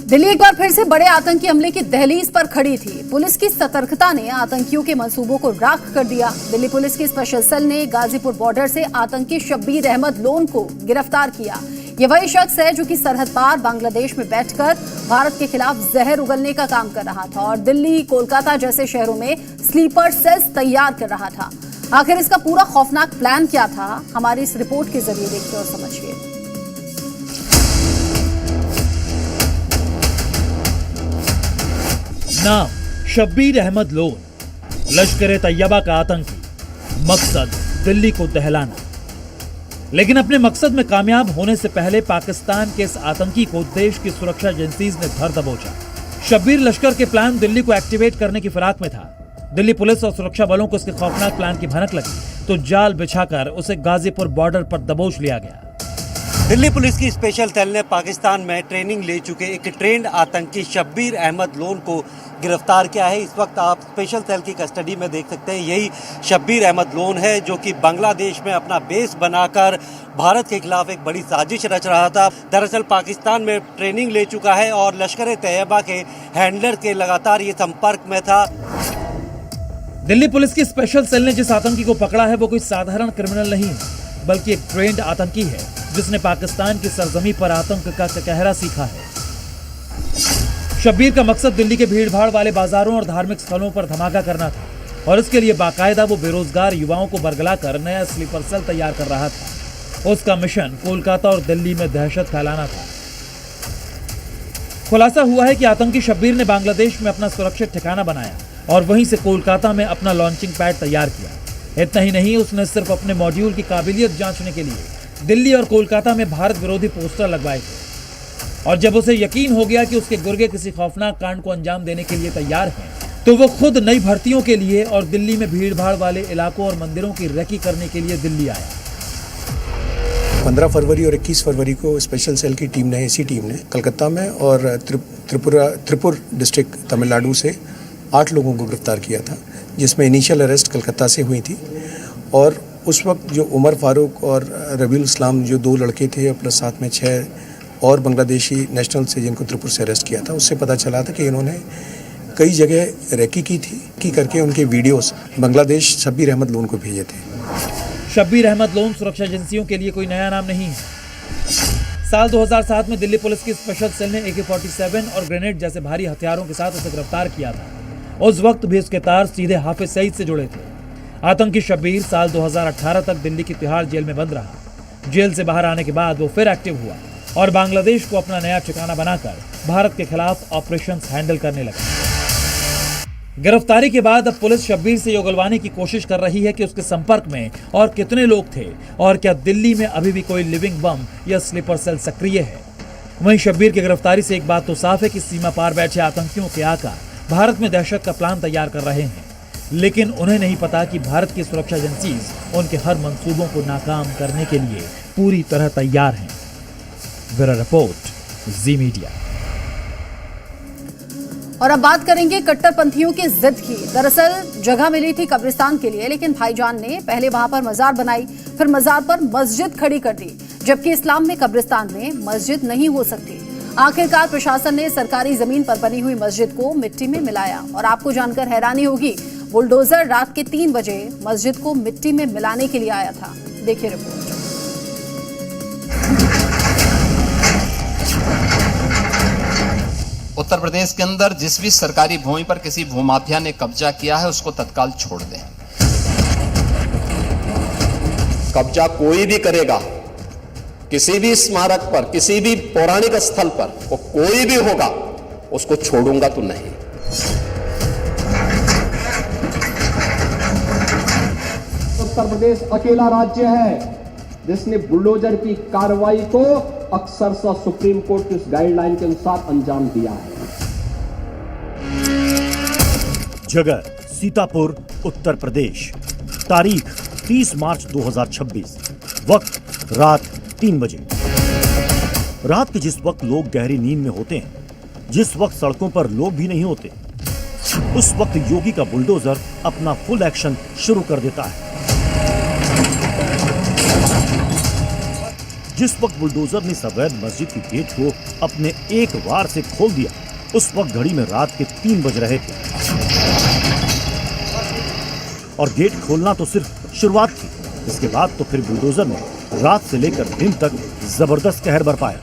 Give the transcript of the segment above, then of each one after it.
दिल्ली एक बार फिर से बड़े आतंकी हमले की दहलीज पर खड़ी थी। पुलिस की सतर्कता ने आतंकियों के मंसूबों को राख कर दिया। दिल्ली पुलिस की स्पेशल सेल ने गाजीपुर बॉर्डर से आतंकी शब्बीर अहमद लोन को गिरफ्तार किया। ये वही शख्स है जो कि सरहद पार बांग्लादेश में बैठकर भारत के खिलाफ जहर उगलने का काम कर रहा था और दिल्ली, कोलकाता जैसे शहरों में स्लीपर सेल्स तैयार कर रहा था। आखिर इसका पूरा खौफनाक प्लान क्या था, हमारी इस रिपोर्ट के जरिए देखिए और समझिए। नाम शब्बीर अहमद लोन, लश्कर-ए-तैयबा का आतंकी, मकसद दिल्ली को दहलाना। लेकिन अपने मकसद में कामयाब होने से पहले पाकिस्तान के इस आतंकी को देश की सुरक्षा एजेंसीज ने धर दबोचा। शब्बीर लश्कर के प्लान दिल्ली को एक्टिवेट करने की फिराक में था। दिल्ली पुलिस और सुरक्षा बलों को इसके खौफनाक प्लान की भनक लगी तो जाल बिछाकर उसे गाजीपुर बॉर्डर पर दबोच लिया गया। दिल्ली पुलिस की स्पेशल सेल ने पाकिस्तान में ट्रेनिंग ले चुके एक ट्रेंड आतंकी शब्बीर अहमद लोन को गिरफ्तार किया है। इस वक्त आप स्पेशल सेल की कस्टडी में देख सकते हैं, यही शब्बीर अहमद लोन है जो कि बांग्लादेश में अपना बेस बनाकर भारत के खिलाफ एक बड़ी साजिश रच रहा था। दरअसल पाकिस्तान में ट्रेनिंग ले चुका है और लश्कर-ए-तैयबा के हैंडलर के लगातार ये संपर्क में था। दिल्ली पुलिस की स्पेशल सेल ने जिस आतंकी को पकड़ा है वो कोई साधारण क्रिमिनल नहीं बल्कि एक ट्रेंड आतंकी है जिसने पाकिस्तान की सरजमी पर आतंक का कहरा सीखा है। शब्बीर का मकसद दिल्ली के भीड़भाड़ वाले बाजारों और धार्मिक स्थलों पर धमाका करना था और इसके लिए बाकायदा वो बेरोजगार युवाओं को बरगलाकर नया स्लीपर सेल तैयार कर रहा था। उसका मिशन कोलकाता और दिल्ली में दहशत फैलाना था। खुलासा हुआ है कि आतंकी शब्बीर ने बांग्लादेश में अपना सुरक्षित ठिकाना बनाया और वहीं से कोलकाता में अपना लॉन्चिंग पैड तैयार किया। इतना ही नहीं, उसने सिर्फ अपने मॉड्यूल की काबिलियत जांचने के लिए दिल्ली और कोलकाता में भारत विरोधी पोस्टर लगवाए थे और जब उसे यकीन हो गया कि उसके गुर्गे किसी खौफनाक कांड को अंजाम देने के लिए तैयार हैं, तो वो खुद नई भर्तियों के लिए और दिल्ली में भीड़भाड़ वाले इलाकों और मंदिरों की रेकी करने के लिए दिल्ली आया। 15 फरवरी और 21 फरवरी को स्पेशल सेल की टीम ने, इसी टीम ने कलकत्ता में और त्रिपुर डिस्ट्रिक्ट तमिलनाडु से 8 लोगों को गिरफ्तार किया था, जिसमें इनिशियल अरेस्ट कलकत्ता से हुई थी। और उस वक्त जो उमर फारूक और रबीउल इस्लाम जो 2 लड़के थे प्लस साथ में 6 और बांग्लादेशी नेशनल से जिनको त्रिपुर से अरेस्ट किया था, उससे पता चला था कि इन्होंने कई जगह रेकी की थी कि करके उनके वीडियोस बांग्लादेश शब्बीर अहमद लोन को भेजे थे। शब्बीर अहमद लोन सुरक्षा एजेंसियों के लिए कोई नया नाम नहीं है। साल 2007 में दिल्ली पुलिस की स्पेशल सेल ने AK-47 और ग्रेनेड जैसे भारी हथियारों के साथ उसे गिरफ्तार किया था। उस वक्त भी उसके तार सीधे हाफिज सईद से जुड़े थे। आतंकी शब्बीर साल 2018 तक दिल्ली की तिहाड़ जेल में बंद रहा। जेल से बाहर आने के बाद वो फिर एक्टिव हुआ और बांग्लादेश को अपना नया ठिकाना बनाकर भारत के खिलाफ ऑपरेशंस हैंडल करने लगा। गिरफ्तारी के बाद अब पुलिस शब्बीर से उगलवाने की कोशिश कर रही है कि उसके संपर्क में और कितने लोग थे और क्या दिल्ली में अभी भी कोई लिविंग बम या स्लीपर सेल सक्रिय है। वहीं शब्बीर की गिरफ्तारी से एक बात तो साफ है कि सीमा पार बैठे आतंकियों के आका भारत में दहशत का प्लान तैयार कर रहे हैं, लेकिन उन्हें नहीं पता कि भारत की सुरक्षा एजेंसीज उनके हर मंसूबों को नाकाम करने के लिए पूरी तरह तैयार हैं। ब्यूरो रिपोर्ट, जी मीडिया। और अब बात करेंगे कट्टरपंथियों की जिद की। दरअसल जगह मिली थी कब्रिस्तान के लिए, लेकिन भाईजान ने पहले वहां पर मजार बनाई, फिर मजार पर मस्जिद खड़ी कर दी, जबकि इस्लाम में कब्रिस्तान में मस्जिद नहीं हो सकती। आखिरकार प्रशासन ने सरकारी जमीन पर बनी हुई मस्जिद को मिट्टी में मिलाया और आपको जानकर हैरानी होगी, बुलडोजर रात के 3 बजे मस्जिद को मिट्टी में मिलाने के लिए आया था। देखिए रिपोर्ट। उत्तर प्रदेश के अंदर जिस भी सरकारी भूमि पर किसी भूमाफिया ने कब्जा किया है उसको तत्काल छोड़ दें। कब्जा कोई भी करेगा किसी भी स्मारक पर, किसी भी पौराणिक स्थल पर, वो कोई भी होगा, उसको छोड़ूंगा तो नहीं। उत्तर प्रदेश अकेला राज्य है जिसने बुलडोजर की कार्रवाई को अक्सरशः सुप्रीम कोर्ट की उस गाइडलाइन के अनुसार अंजाम दिया है। जगह सीतापुर, उत्तर प्रदेश। तारीख 30 मार्च 2026। वक्त रात 3 बजे। रात के जिस वक्त लोग गहरी नींद में होते हैं, जिस वक्त सड़कों पर लोग भी नहीं होते, उस वक्त योगी का बुलडोजर अपना फुल एक्शन शुरू कर देता है। जिस वक्त बुलडोजर ने इस अवैध मस्जिद की गेट को अपने एक वार से खोल दिया, उस वक्त घड़ी में रात के 3 बज रहे थे और गेट खोलना तो सिर्फ शुरुआत थी। इसके बाद तो फिर बुलडोजर ने रात से लेकर दिन तक जबरदस्त कहर बरपाया।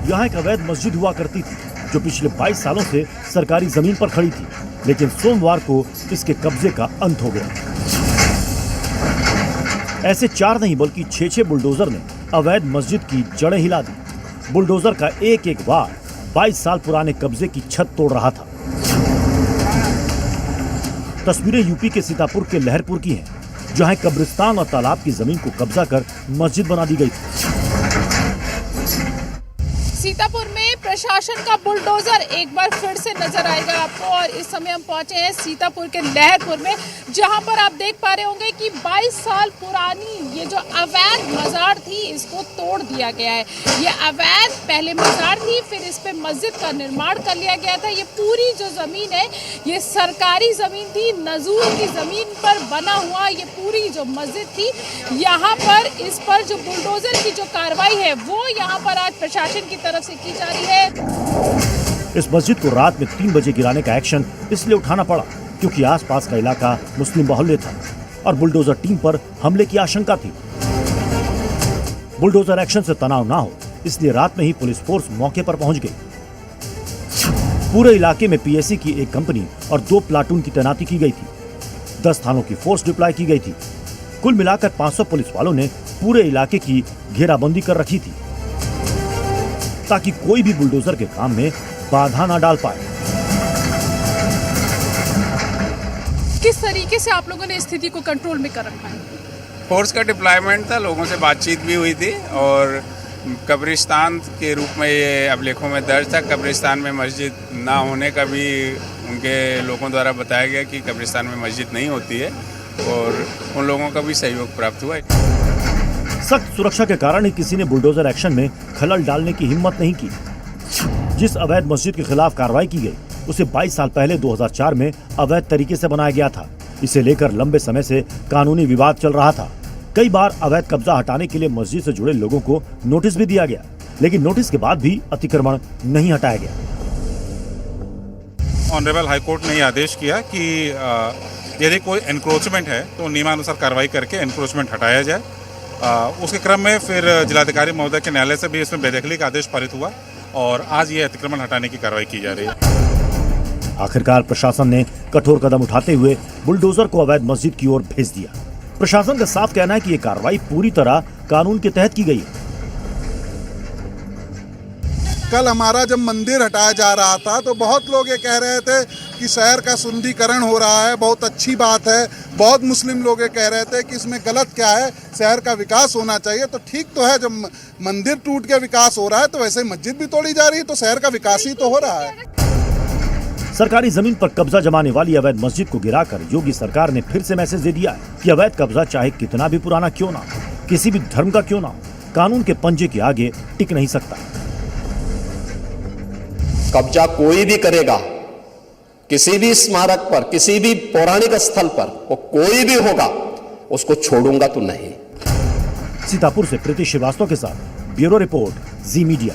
यहाँ एक अवैध मस्जिद हुआ करती थी जो पिछले 22 सालों से सरकारी जमीन पर खड़ी थी, लेकिन सोमवार को इसके कब्जे का अंत हो गया। ऐसे 4 नहीं बल्कि 6 बुलडोजर ने अवैध मस्जिद की जड़ें हिला दी। बुलडोजर का एक एक वार 22 साल पुराने कब्जे की छत तोड़ रहा था। तस्वीरें यूपी के सीतापुर के लहरपुर की हैं, जहां कब्रिस्तान और तालाब की जमीन को कब्जा कर मस्जिद बना दी गई थी। सीतापुर में प्रशासन का बुलडोजर एक बार फिर से नजर आएगा आपको। और इस समय हम पहुंचे हैं सीतापुर के लहरपुर में, जहां पर आप देख पा रहे होंगे कि 22 साल पुरानी ये जो अवैध मजार थी इसको तोड़ दिया गया है। ये अवैध पहले मजार थी, फिर इस पे मस्जिद का निर्माण कर लिया गया था। ये पूरी जो जमीन है ये सरकारी जमीन थी, नजूर की जमीन पर बना हुआ ये पूरी जो मस्जिद थी। यहाँ पर इस पर जो बुलडोजर की जो कार्रवाई है वो यहाँ पर आज प्रशासन की तरफ से की जा रही है। इस मस्जिद को रात में 3 बजे गिराने का एक्शन इसलिए उठाना पड़ा क्योंकि आसपास का इलाका मुस्लिम बाहुल्य था और बुलडोजर टीम पर हमले की आशंका थी। बुलडोजर एक्शन से तनाव ना हो इसलिए रात में ही पुलिस फोर्स मौके पर पहुंच गई। पूरे इलाके में पीएससी की एक कंपनी और 2 प्लाटून की तैनाती की गई थी। 10 थानों की फोर्स डिप्लॉय की गई थी। कुल मिलाकर 500 पुलिस वालों ने पूरे इलाके की घेराबंदी कर रखी थी ताकि कोई भी बुलडोजर के काम में बाधा ना डाल पाए। किस तरीके से आप लोगों ने स्थिति को कंट्रोल में कर रखा है? फोर्स का डिप्लॉयमेंट था, लोगों से बातचीत भी हुई थी और कब्रिस्तान के रूप में ये अभिलेखों में दर्ज था। कब्रिस्तान में मस्जिद ना होने का भी उनके लोगों द्वारा बताया गया कि कब्रिस्तान में मस्जिद नहीं होती है और उन लोगों का भी सहयोग प्राप्त हुआ। सख्त सुरक्षा के कारण ही किसी ने बुलडोजर एक्शन में खलल डालने की हिम्मत नहीं की। जिस अवैध मस्जिद के खिलाफ कार्रवाई की गई उसे 22 साल पहले 2004 में अवैध तरीके से बनाया गया था। इसे लेकर लंबे समय से कानूनी विवाद चल रहा था। कई बार अवैध कब्जा हटाने के लिए मस्जिद से जुड़े लोगों को नोटिस भी दिया गया, लेकिन नोटिस के बाद भी अतिक्रमण नहीं हटाया गया। ऑनरेबल हाईकोर्ट ने यह आदेश किया कि यदि कोई एनक्रोचमेंट है तो नियमानुसार कार्रवाई करके एनक्रोचमेंट हटाया जाए। उसके क्रम में फिर जिलाधिकारी महोदय के न्यायालय से भी इसमें बेदखली का आदेश पारित हुआ और आज ये अतिक्रमण हटाने की कार्रवाई की जा रही है। आखिरकार प्रशासन ने कठोर कदम उठाते हुए बुलडोजर को अवैध मस्जिद की ओर भेज दिया। प्रशासन का साफ कहना है कि ये कार्रवाई पूरी तरह कानून के तहत की गई है। कल हमारा जब मंदिर हटाया जा रहा था तो बहुत लोग ये कह रहे थे कि शहर का सुंदरीकरण हो रहा है, बहुत अच्छी बात है। बहुत मुस्लिम लोग ये कह रहे थे कि इसमें गलत क्या है, शहर का विकास होना चाहिए। तो ठीक तो है, जब मंदिर टूट के विकास हो रहा है तो वैसे मस्जिद भी तोड़ी जा रही है, तो शहर का विकास ही तो हो रहा है। सरकारी जमीन पर कब्जा जमाने वाली अवैध मस्जिद को गिराकर योगी सरकार ने फिर से मैसेज दे दिया है कि अवैध कब्जा चाहे कितना भी पुराना क्यों ना हो, किसी भी धर्म का क्यों ना हो, कानून के पंजे के आगे टिक नहीं सकता। कब्जा कोई भी करेगा, किसी भी स्मारक पर, किसी भी पौराणिक स्थल पर, वो कोई भी होगा, उसको छोड़ूंगा तो नहीं। सीतापुर से प्रीति श्रीवास्तव के साथ ब्यूरो रिपोर्ट, जी मीडिया।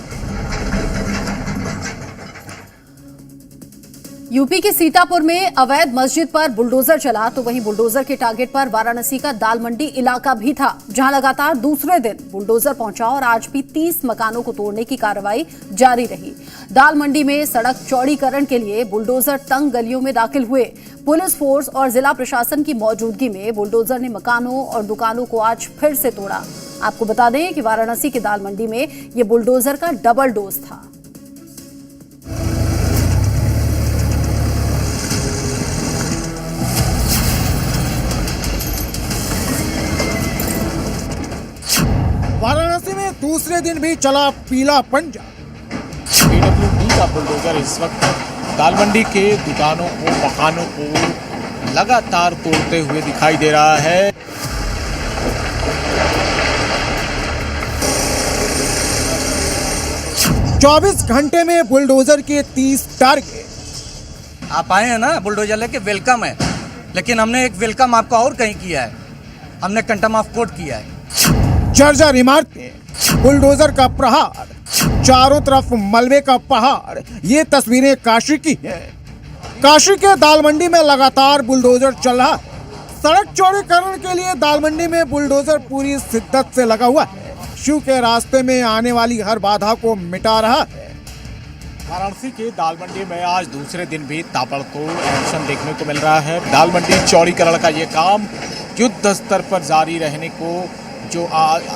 यूपी के सीतापुर में अवैध मस्जिद पर बुलडोजर चला तो वहीं बुलडोजर के टारगेट पर वाराणसी का दाल मंडी इलाका भी था, जहां लगातार दूसरे दिन बुलडोजर पहुंचा और आज भी 30 मकानों को तोड़ने की कार्रवाई जारी रही। दाल मंडी में सड़क चौड़ीकरण के लिए बुलडोजर तंग गलियों में दाखिल हुए। पुलिस फोर्स और जिला प्रशासन की मौजूदगी में बुलडोजर ने मकानों और दुकानों को आज फिर से तोड़ा। आपको बता दें कि वाराणसी के दाल मंडी में ये बुलडोजर का डबल डोज था। वाराणसी में दूसरे दिन भी चला पीला पंजा। पीडब्ल्यूडी का बुलडोजर इस वक्त दाल मंडी के दुकानों को, मकानों को लगातार तोड़ते हुए दिखाई दे रहा है। चौबीस घंटे में बुलडोजर के 30 टारगेट। आप आए हैं ना बुलडोजर लेके, वेलकम है, लेकिन हमने एक वेलकम आपका और कहीं किया है, हमने कंटेम्प्ट ऑफ कोर्ट किया है। जर्जर इमारतें, बुलडोजर का प्रहार, चारों तरफ मलबे का पहाड़, ये तस्वीरें काशी की हैं। काशी के दाल मंडी में लगातार बुलडोजर चल रहा है। सड़क चौड़ीकरण के लिए दाल मंडी में बुलडोजर पूरी शिद्दत से लगा हुआ है। शिव के रास्ते में आने वाली हर बाधा को मिटा रहा है। वाराणसी के दाल मंडी में आज दूसरे दिन भी ताबड़तोड़ एक्शन देखने को मिल रहा है। दाल मंडी चौड़ीकरण का ये काम युद्ध स्तर पर जारी रहने को जो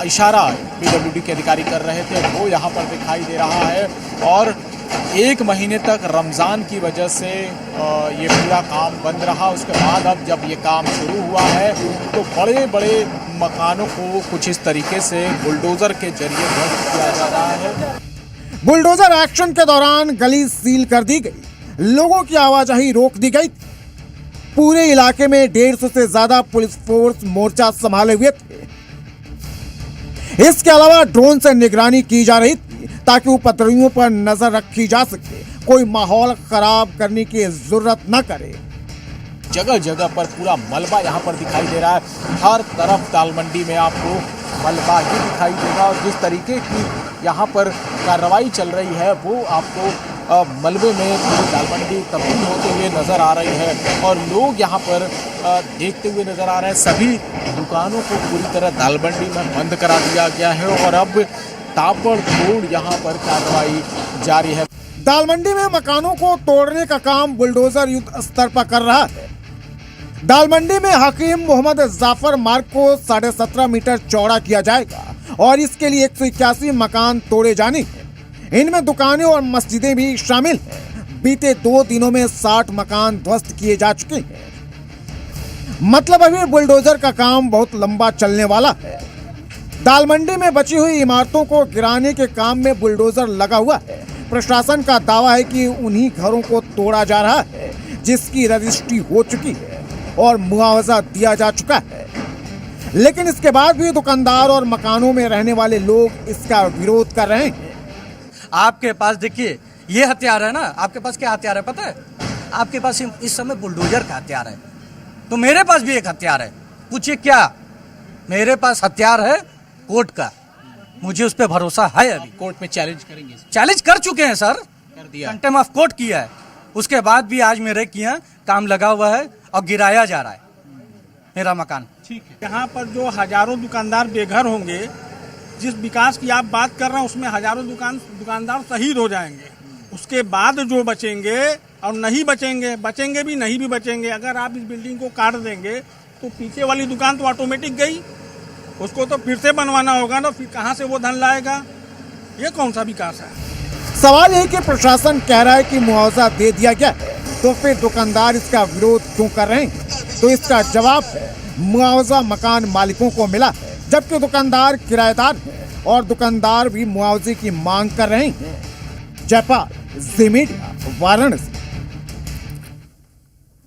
इशारा पीडब्ल्यूडी के अधिकारी कर रहे थे वो यहाँ पर दिखाई दे रहा है। और 1 महीने तक रमज़ान की वजह से ये पूरा काम बंद रहा। उसके बाद अब जब ये काम शुरू हुआ है तो बड़े बड़े मकानों को कुछ इस तरीके से बुलडोज़र के जरिए ध्वस्त किया जा रहा है। बुलडोज़र एक्शन के दौरान गली सील कर दी गई, लोगों की आवाजाही रोक दी गई। पूरे इलाके में 150 से ज्यादा पुलिस फोर्स मोर्चा संभाले हुए थे। इसके अलावा ड्रोन से निगरानी की जा रही थी ताकि उपद्रवियों पर नजर रखी जा सके, कोई माहौल खराब करने की जरूरत न करे। जगह जगह पर पूरा मलबा यहाँ पर दिखाई दे रहा है। हर तरफ दाल मंडी में आपको मलबा ही दिखाई देगा और जिस तरीके की यहाँ पर कार्रवाई चल रही है वो आपको मलबे में पूरी दाल मंडी तब्दील होते हुए नज़र आ रही है और लोग यहाँ पर देखते हुए नज़र आ रहे हैं। सभी दुकानों को पूरी तरह दाल मंडी में बंद करा दिया गया है और अब ताबड़तोड़ यहाँ पर कार्रवाई जारी है। दाल मंडी में मकानों को तोड़ने का काम बुलडोजर युद्ध स्तर पर कर रहा है। दाल मंडी में हकीम मोहम्मद जाफर मार्ग को 17.5 मीटर चौड़ा किया जाएगा और इसके लिए 181 मकान तोड़े जाने हैं। इनमें दुकानें और मस्जिदें भी शामिल हैं। बीते 2 दिनों में 60 मकान ध्वस्त किए जा चुके हैं। मतलब अभी बुलडोजर का काम बहुत लंबा चलने वाला है। दाल मंडी में बची हुई इमारतों को गिराने के काम में बुलडोजर लगा हुआ है। प्रशासन का दावा है कि उन्हीं घरों को तोड़ा जा रहा है जिसकी रजिस्ट्री हो चुकी है और मुआवजा दिया जा चुका है, लेकिन इसके बाद भी दुकानदार और मकानों में रहने वाले लोग इसका विरोध कर रहे हैं। आपके पास देखिए ये हथियार है ना, आपके पास क्या हथियार है पता है? आपके पास इस समय बुलडोजर का हथियार है, तो मेरे पास भी एक हथियार है। पूछिए क्या? मेरे पास हथियार है कोर्ट का, मुझे उस पर भरोसा है। अभी कोर्ट में चैलेंज करेंगे? चैलेंज कर चुके हैं सर, कर दिया, कंटेम्प्ट ऑफ कोर्ट किया है। उसके बाद भी आज मेरे किया काम लगा हुआ है और गिराया जा रहा है मेरा मकान। ठीक है, यहाँ पर जो हजारों दुकानदार बेघर होंगे, जिस विकास की आप बात कर रहे हैं उसमें हजारों दुकानदार शहीद हो जाएंगे। उसके बाद जो बचेंगे और नहीं बचेंगे भी नहीं भी बचेंगे। अगर आप इस बिल्डिंग को काट देंगे तो पीछे वाली दुकान तो ऑटोमेटिक गई, उसको तो फिर से बनवाना होगा ना, फिर कहाँ से वो धन लाएगा? ये कौन सा विकास है? सवाल है कि प्रशासन कह रहा है कि मुआवजा दे दिया गया है, तो फिर दुकानदार इसका विरोध क्यों कर रहे हैं? तो इसका जवाब है मुआवजा मकान मालिकों को मिला है, जबकि दुकानदार किराएदार हैं और दुकानदार भी मुआवजे की मांग कर रहे हैं। जयपाल, जी मीडिया, वाराणसी।